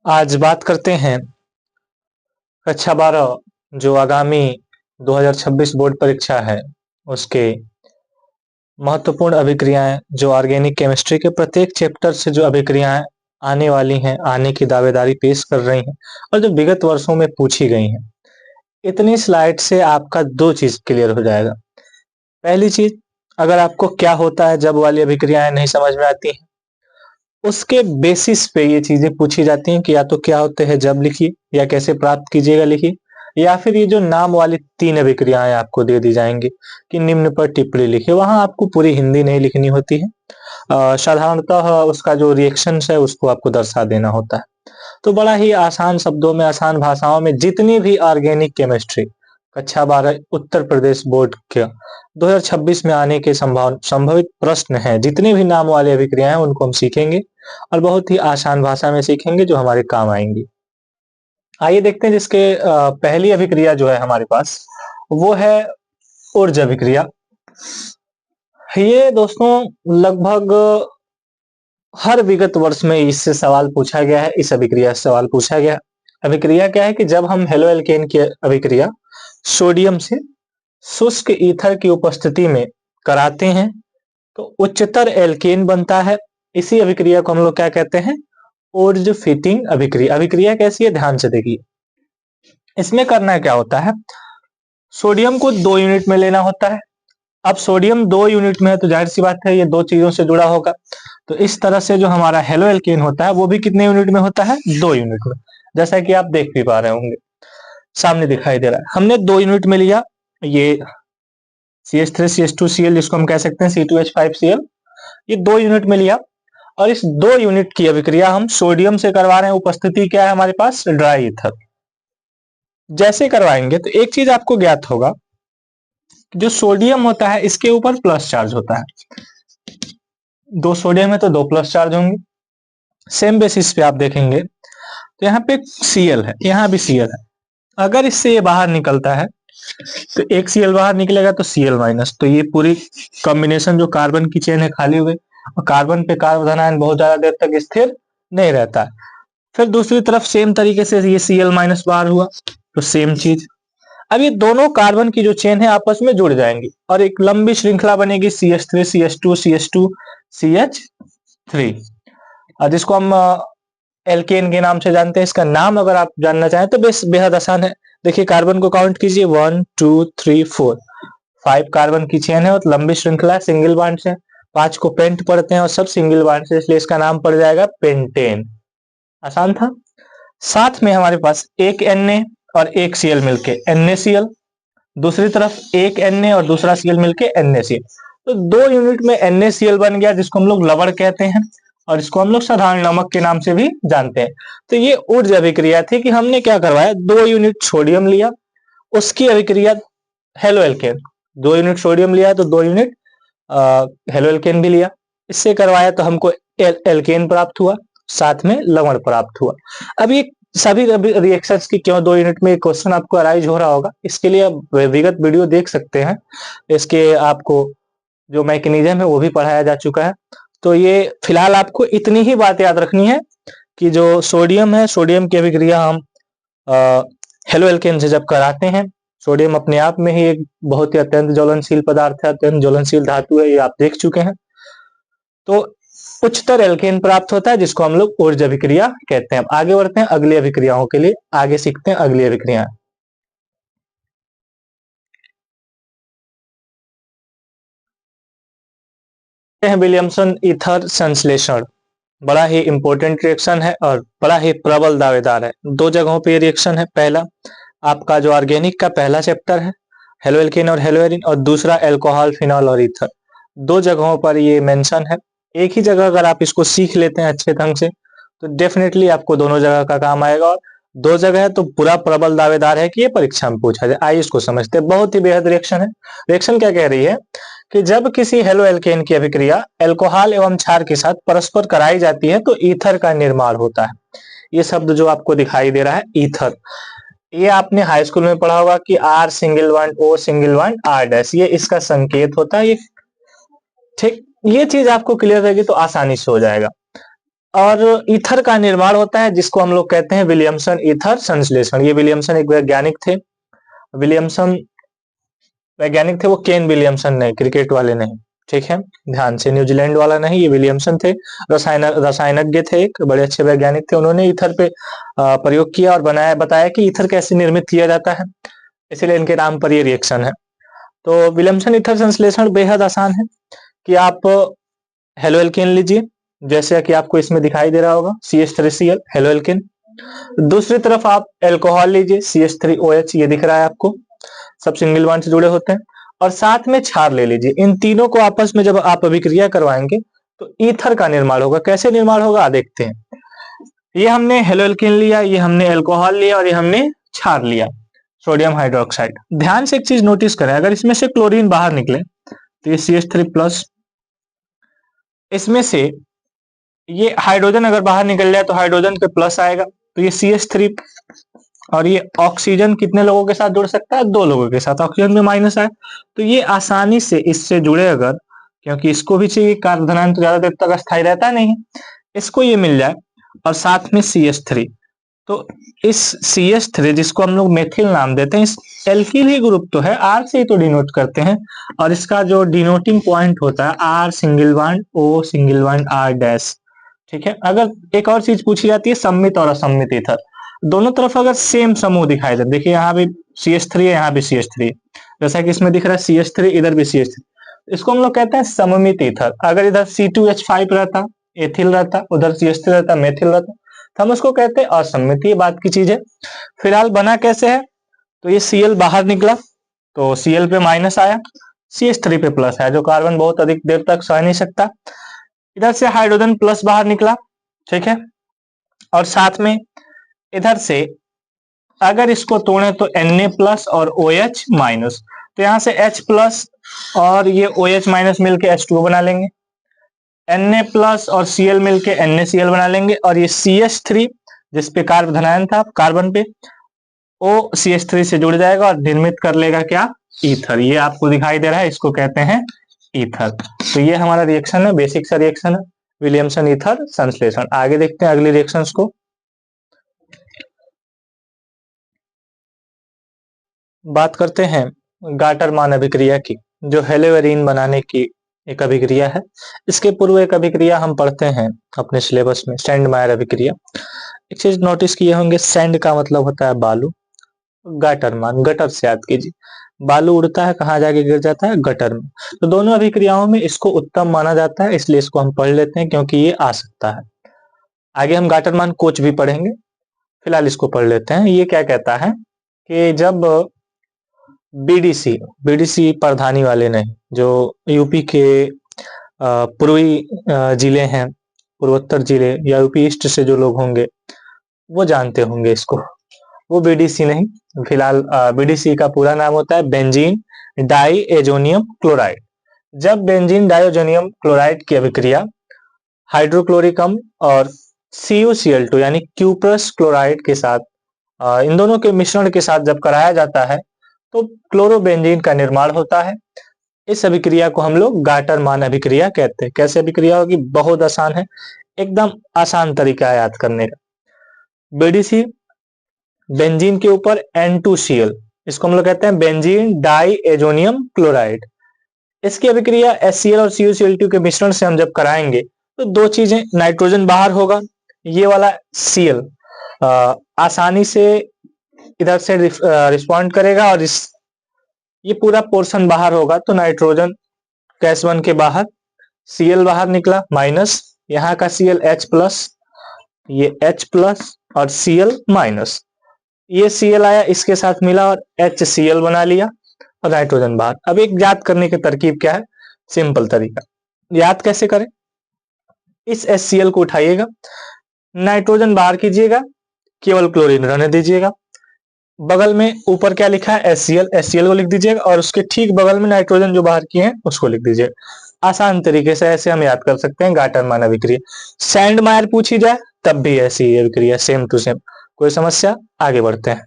आज बात करते हैं कक्षा 12 जो आगामी 2026 बोर्ड परीक्षा है उसके महत्वपूर्ण अभिक्रियाएं जो ऑर्गेनिक केमिस्ट्री के प्रत्येक चैप्टर से जो अभिक्रियाएं आने वाली हैं, आने की दावेदारी पेश कर रही हैं और जो विगत वर्षों में पूछी गई हैं। इतनी स्लाइड से आपका दो चीज क्लियर हो जाएगा। पहली चीज, अगर आपको क्या होता है जब वाली अभिक्रियाएं नहीं समझ में आती हैं, उसके बेसिस पे ये चीजें पूछी जाती हैं कि या तो क्या होते हैं जब लिखिए, या कैसे प्राप्त कीजिएगा लिखिए, या फिर ये जो नाम वाली 3 अभिक्रियाएं आपको दे दी जाएंगी कि निम्न पर टिप्पणी लिखिए। वहां आपको पूरी हिंदी नहीं लिखनी होती है, साधारणतः उसका जो रिएक्शंस है उसको आपको दर्शा देना होता है। तो बड़ा ही आसान शब्दों में, आसान भाषाओं में जितनी भी ऑर्गेनिक केमिस्ट्री कक्षा 12 उत्तर प्रदेश बोर्ड के 2026 में आने के संभावित प्रश्न हैं, जितने भी नाम वाले अभिक्रियाएं हैं उनको हम सीखेंगे और बहुत ही आसान भाषा में सीखेंगे जो हमारे काम आएंगी। आइए देखते हैं जिसके पहली अभिक्रिया जो है हमारे पास वो है ऊर्ज अभिक्रिया। ये दोस्तों लगभग हर विगत वर्ष में इससे सवाल पूछा गया है, इस अभिक्रिया से सवाल पूछा गया। अभिक्रिया क्या है कि जब हम हेलो एल्केन की अभिक्रिया सोडियम से शुष्क ईथर की उपस्थिति में कराते हैं तो उच्चतर एल्केन बनता है। इसी अभिक्रिया को हम लोग क्या कहते हैं? ऊर्ज फिटिंग अभिक्रिया। अभिक्रिया कैसी है, ध्यान से देखिए। इसमें करना क्या होता है, सोडियम को 2 यूनिट में लेना होता है। अब सोडियम 2 यूनिट में है तो जाहिर सी बात है ये दो चीजों से जुड़ा होगा। तो इस तरह से जो हमारा हेलो एल्केन होता है वो भी कितने यूनिट में होता है? 2 यूनिट में। जैसा कि आप देख भी पा रहे होंगे, सामने दिखाई दे रहा है। हमने 2 यूनिट में लिया, ये CH3CH2Cl जिसको हम कह सकते हैं C2H5Cl, ये 2 यूनिट में लिया और इस 2 यूनिट की अभिक्रिया हम सोडियम से करवा रहे हैं। उपस्थिति क्या है हमारे पास? Dry ether. जैसे करवाएंगे तो एक चीज आपको ज्ञात होगा, जो सोडियम होता है इसके ऊपर प्लस चार्ज होता है। 2 सोडियम है तो 2 प्लस चार्ज होंगे। सेम बेसिस पे आप देखेंगे तो यहाँ पे Cl है, यहाँ भी Cl है। अगर इससे ये बाहर निकलता है तो एक Cl बाहर निकलेगा तो Cl माइनस, तो ये पूरी कॉम्बिनेशन जो कार्बन की चेन है खाली हो गई और कार्बन पे कार्बन आयन बहुत ज्यादा देर तक स्थिर नहीं रहता है। फिर दूसरी तरफ सेम तरीके से ये Cl माइनस बाहर हुआ तो सेम चीज। अब ये दोनों कार्बन की जो चेन है आपस में जुड़ जाएंगी और एक लंबी श्रृंखला बनेगी CH3 CH2 CH2 CH3, और जिसको हम एल्केन के नाम से जानते हैं। इसका नाम अगर आप जानना चाहें तो बेहद आसान है। देखिए कार्बन को काउंट कीजिए, 1 2 3 4, 5 कार्बन की चेन है और लंबी श्रृंखला सिंगल बॉन्ड से। 5 को पेंट पढ़ते हैं और सब सिंगल बॉन्ड से, इसलिए इसका नाम पड़ जाएगा पेंटेन। आसान था। साथ में हमारे पास एक Na और एक Cl मिलके NaCl, दूसरी तरफ एक Na और दूसरा Cl मिलके NaCl, तो 2 यूनिट में NaCl बन गया जिसको हम लोग लवण कहते हैं और इसको हम लोग साधारण नमक के नाम से भी जानते हैं। तो ये ऊर्ज अभिक्रिया थी कि हमने क्या करवाया, 2 यूनिट सोडियम लिया, उसकी अभिक्रिया हेलो एल्केन, 2 यूनिट सोडियम लिया तो 2 यूनिट हेलो एल्केन भी लिया, इससे करवाया तो हमको एल्केन प्राप्त हुआ, साथ में लवण प्राप्त हुआ। अब ये सभी रिएक्शंस की क्यों 2 यूनिट में, क्वेश्चन आपको अराइज हो रहा होगा, इसके लिए आप विगत वीडियो देख सकते हैं। इसके आपको जो मैकेनिज्म है वो भी पढ़ाया जा चुका है। तो ये फिलहाल आपको इतनी ही बात याद रखनी है कि जो सोडियम है, सोडियम की अभिक्रिया हम हेलो एल्केन से जब कराते हैं, सोडियम अपने आप में ही एक बहुत ही अत्यंत ज्वलनशील पदार्थ है, अत्यंत ज्वलनशील धातु है, ये आप देख चुके हैं। तो उच्चतर एल्केन प्राप्त होता है जिसको हम लोग ऊर्ज अभिक्रिया कहते हैं। अब आगे बढ़ते हैं अगली अभिक्रियाओं के लिए, आगे सीखते हैं अगली अभिक्रिया। विलियमसन ईथर संश्लेषण बड़ा ही इंपॉर्टेंट रिएक्शन है और बड़ा ही प्रबल दावेदार है। 2 जगहों पे रिएक्शन है। पहला आपका जो ऑर्गेनिक का पहला चैप्टर है हेलो एल्केन और हेलो एरिन, और दूसरा एल्कोहल फिनॉल और ईथर, 2 जगहों पर ये मेंशन है। एक ही जगह अगर आप इसको सीख लेते हैं अच्छे ढंग से तो डेफिनेटली आपको दोनों जगह का काम आएगा, और 2 जगह है तो पूरा प्रबल दावेदार है कि ये परीक्षा में पूछा जाए। आइए इसको समझते हैं। बहुत ही बेहद रिएक्शन है। रिएक्शन क्या कह रही है कि जब किसी हेलो एल्केन की अभिक्रिया एल्कोहल एवं क्षार के साथ परस्पर कराई जाती है तो ईथर का निर्माण होता है। ये शब्द जो आपको दिखाई दे रहा है ईथर, ये आपने हाई स्कूल में पढ़ा होगा कि R single bond O single bond R dash, ये इसका संकेत होता है। ये ठीक, ये चीज आपको क्लियर रहेगी तो आसानी से हो जाएगा। और ईथर का निर्माण होता है जिसको हम लोग कहते हैं विलियमसन ईथर संश्लेषण। ये विलियमसन एक वैज्ञानिक थे, विलियमसन वैज्ञानिक थे, वो केन विलियमसन नहीं, क्रिकेट वाले नहीं, ठीक है, ध्यान से, न्यूजीलैंड वाला नहीं, ये विलियमसन थे, रसायनज्ञ थे, एक बड़े अच्छे वैज्ञानिक थे। उन्होंने ईथर पे प्रयोग किया और बताया कि ईथर कैसे निर्मित किया जाता है, इसलिए इनके नाम पर ये रिएक्शन है। तो विलियमसन ईथर संश्लेषण बेहद आसान है कि आप हेलो एल्केन लीजिए, जैसे कि आपको इसमें दिखाई दे रहा होगा CH3Cl हेलो एल्केन। दूसरी तरफ आप एल्कोहल लीजिए CH3OH, ये दिख रहा है आपको, सब सिंगल बॉन्ड से जुड़े होते हैं, और साथ में क्षार ले लीजिए। इन तीनों को आपस में जब आप अभिक्रिया करवाएंगे तो ईथर का निर्माण होगा। कैसे निर्माण होगा देखते हैं। ये हमने हेलो एल्केन लिया, ये हमने एल्कोहल लिया और ये हमने क्षार लिया, सोडियम हाइड्रोक्साइड। ध्यान से एक चीज नोटिस करें, अगर इसमें से क्लोरीन बाहर निकले तो ये CH3+, इसमें से ये हाइड्रोजन अगर बाहर निकल जाए तो हाइड्रोजन पे प्लस आएगा, तो ये CH3, और ये ऑक्सीजन कितने लोगों के साथ जुड़ सकता है, 2 लोगों के साथ, ऑक्सीजन में माइनस आए तो ये आसानी से इससे जुड़े अगर, क्योंकि इसको भी चाहिए, कार्बन धनायन तो ज्यादा देर तक अस्थायी रहता नहीं है, इसको ये मिल जाए और साथ में CH3, तो इस CH3 जिसको हम लोग मेथिल नाम देते हैं, इस एल्किल ही ग्रुप तो है, R से ही तो डिनोट करते हैं, और इसका जो डिनोटिंग पॉइंट होता है R single bond O single bond R dash, ठीक है। अगर एक और चीज पूछी जाती है सममित और असममित ईथर, दोनों तरफ अगर सेम समूह दिखाई दे, देखिए यहाँ भी CH3 है, यहाँ भी CH3 है, जैसा कि इसमें दिख रहा है CH3, इधर भी CH3, इसको हम लोग कहते हैं सममित ईथर। अगर इधर C2H5 रहता, एथिल रहता, उधर CH3 रहता, मेथिल रहता, तो हम उसको कहते हैं असममित। ये बात की चीज है। फिलहाल बना कैसे है, तो ये Cl बाहर निकला तो Cl पे माइनस आया, CH3 पे प्लस आया, जो कार्बन बहुत अधिक देर तक सह नहीं सकता। इधर से हाइड्रोजन प्लस बाहर निकला, ठीक है, और साथ में इधर से अगर इसको तोड़े तो Na+ और OH माइनस, तो यहाँ से H+ और ये OH माइनस मिलके H2O बना लेंगे, Na+ और Cl मिलके NaCl बना लेंगे, और ये CH3 जिसपे कार्बन धनायन था कार्बन पे, O CH3 से जुड़ जाएगा और निर्मित कर लेगा क्या, ईथर। ये आपको दिखाई दे रहा है, इसको कहते हैं ईथर। तो ये हमारा रिएक्शन है, बेसिक सा रिएक्शन है, विलियमसन ईथर संश्लेषण। आगे देखते हैं अगली रिएक्शंस को। बात करते हैं गाटरमान अभिक्रिया की, जो हेलोवेरिन बनाने की एक अभिक्रिया है। इसके पूर्व एक अभिक्रिया हम पढ़ते हैं अपने सिलेबस में, सैंडमायर अभिक्रिया। एक चीज नोटिस किए होंगे, सैंड का मतलब होता है बालू, गाटरमान गटर से याद कीजिए, बालू उड़ता है कहाँ जाके गिर जाता है, गटर में। तो दोनों अभिक्रियाओं में इसको उत्तम माना जाता है, इसलिए इसको हम पढ़ लेते हैं क्योंकि ये आ सकता है। आगे हम गाटरमान कोच भी पढ़ेंगे, फिलहाल इसको पढ़ लेते हैं। ये क्या कहता है कि जब बीडीसी प्रधानी वाले नहीं, जो यूपी के पूर्वी जिले हैं, पूर्वोत्तर जिले या यूपी ईस्ट से जो लोग होंगे वो जानते होंगे इसको, वो बीडीसी नहीं। फिलहाल बीडीसी का पूरा नाम होता है बेंजीन डाइएजोनियम क्लोराइड। जब बेंजीन डाइएजोनियम क्लोराइड की अभिक्रिया हाइड्रोक्लोरिक अम्ल और CuCl2 यानी क्यूप्रस क्लोराइड के साथ, इन दोनों के मिश्रण के साथ जब कराया जाता है तो क्लोरोबेंजीन का निर्माण होता है। इस अभिक्रिया को हम लोग गाटरमान अभिक्रिया कहते हैं। कैसे अभिक्रिया होगी, बहुत आसान है, एकदम आसान तरीका है याद करने का। बीडीसी बेंजीन के ऊपर N2Cl, इसको हम लोग कहते हैं बेंजीन डाइएजोनियम क्लोराइड। इसकी अभिक्रिया HCl और CuCl2 के मिश्रण से हम जब कराएंगे तो दो चीजें, नाइट्रोजन बाहर होगा, ये वाला Cl आसानी से इधर से रिस्पॉन्ड करेगा और ये पूरा पोर्शन बाहर होगा, तो नाइट्रोजन गैस बन के बाहर, Cl बाहर निकला माइनस, यहाँ का Cl H+, ये H+ और Cl माइनस, ये Cl आया इसके साथ मिला और HCl बना लिया और नाइट्रोजन बाहर। अब एक याद करने की तरकीब क्या है, सिंपल तरीका, याद कैसे करें, इस HCl को उठाइएगा, नाइट्रोजन बाहर कीजिएगा, केवल क्लोरीन रहने दीजिएगा, बगल में ऊपर क्या लिखा है HCl को लिख दीजिएगा और उसके ठीक बगल में नाइट्रोजन जो बाहर किए हैं उसको लिख दीजिएगा। आसान तरीके से ऐसे हम याद कर सकते हैं गाटरमान अभिक्रिया। सैंडमायर पूछी जाए तब भी ऐसी अभिक्रिया, सेम टू सेम, कोई समस्या, आगे बढ़ते हैं।